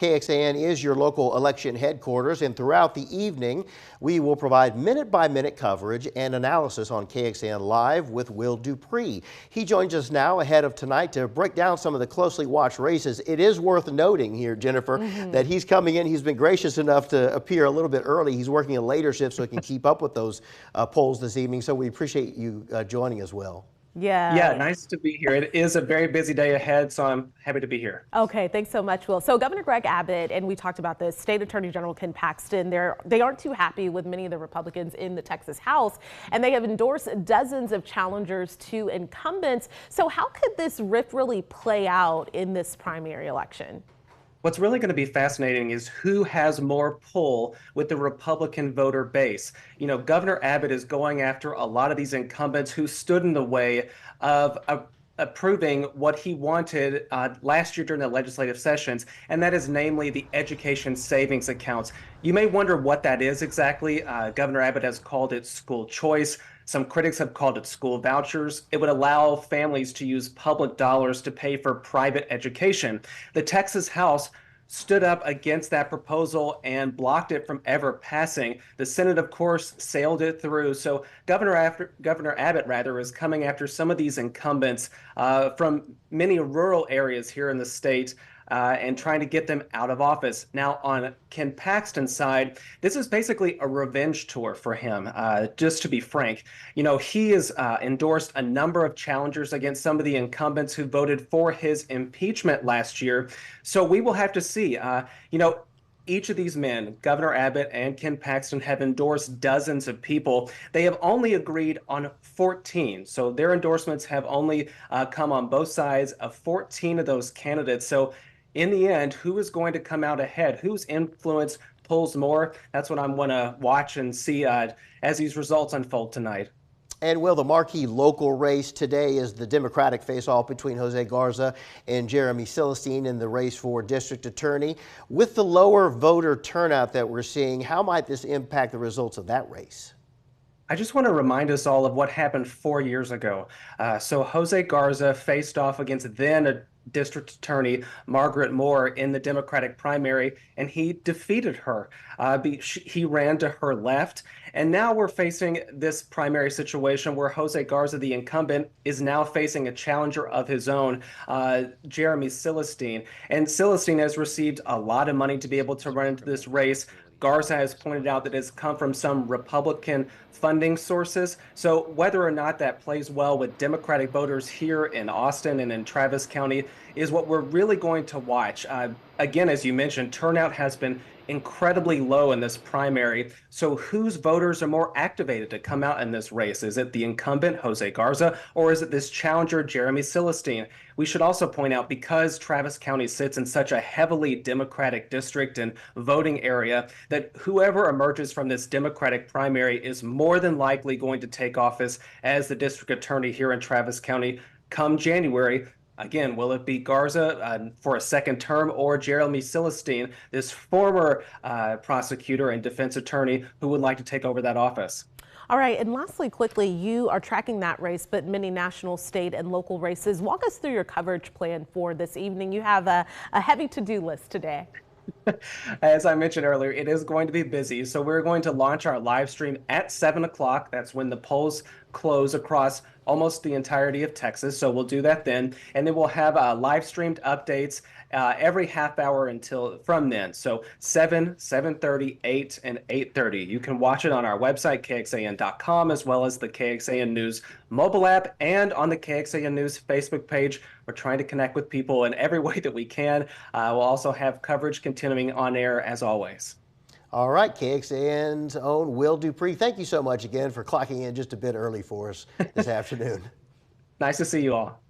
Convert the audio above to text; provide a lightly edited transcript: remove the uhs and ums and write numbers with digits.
KXAN is your local election headquarters, and throughout the evening, we will provide minute-by-minute coverage and analysis on KXAN Live with Will DuPree. He joins us now ahead of tonight to break down some of the closely watched races. It is worth noting here, Jennifer, that he's coming in. He's been gracious enough to appear a little bit early. He's working a later shift so he can keep up with those polls this evening, so we appreciate you joining as well. Yeah, nice to be here. It is a very busy day ahead, so I'm happy to be here. Okay, thanks so much, Will. So Governor Greg Abbott, and we talked about this, State Attorney General Ken Paxton, they aren't too happy with many of the Republicans in the Texas House, and they have endorsed dozens of challengers to incumbents. So how could this rift really play out in this primary election? What's really going to be fascinating is who has more pull with the Republican voter base. You know, Governor Abbott is going after a lot of these incumbents who stood in the way of approving what he wanted last year during the legislative sessions, and that is namely the education savings accounts. You may wonder what that is exactly. Governor Abbott has called it school choice. Some critics have called it school vouchers. It would allow families to use public dollars to pay for private education. The Texas House stood up against that proposal and blocked it from ever passing. The Senate, of course, sailed it through. So Governor Abbott is coming after some of these incumbents from many rural areas here in the state and trying to get them out of office. Now, on Ken Paxton's side, this is basically a revenge tour for him, just to be frank. You know, he has endorsed a number of challengers against some of the incumbents who voted for his impeachment last year. So we will have to see. You know, each of these men, Governor Abbott and Ken Paxton, have endorsed dozens of people. They have only agreed on 14. So their endorsements have only come on both sides of 14 of those candidates. So in the end, who is going to come out ahead? Whose influence pulls more? That's what I'm going to watch and see as these results unfold tonight. And Will, the marquee local race today is the Democratic face-off between Jose Garza and Jeremy Celestine in the race for district attorney. With the lower voter turnout that we're seeing, how might this impact the results of that race? I just want to remind us all of what happened 4 years ago. So Jose Garza faced off against then District Attorney Margaret Moore in the Democratic primary, and he defeated her. He ran to her left, and now we're facing this primary situation where Jose Garza, the incumbent, is now facing a challenger of his own, Jeremy Celestine. And Celestine has received a lot of money to be able to run into this race. Garza has pointed out that it's come from some Republican funding sources. So whether or not that plays well with Democratic voters here in Austin and in Travis County is what we're really going to watch. Again, as you mentioned, turnout has been incredibly low in this primary. So whose voters are more activated to come out in this race? Is it the incumbent, Jose Garza, or is it this challenger, Jeremy Celestine? We should also point out, because Travis County sits in such a heavily Democratic district and voting area, that whoever emerges from this Democratic primary is more than likely going to take office as the district attorney here in Travis County come January. Again, will it be Garza for a second term, or Jeremy Celestine, this former prosecutor and defense attorney who would like to take over that office? All right, and lastly, quickly, you are tracking that race, but many national, state, and local races. Walk us through your coverage plan for this evening. You have a heavy to-do list today. As I mentioned earlier, it is going to be busy. So we're going to launch our live stream at 7 o'clock. That's when the polls close across almost the entirety of Texas. So we'll do that then. And then we'll have live streamed updates every half hour until from then. So 7, 7:30, 8, and 8:30. You can watch it on our website, KXAN.com, as well as the KXAN News mobile app and on the KXAN News Facebook page. We're trying to connect with people in every way that we can. We'll also have coverage continuing on air as always. All right, KXAN's own Will DuPree, thank you so much again for clocking in just a bit early for us this afternoon. Nice to see you all.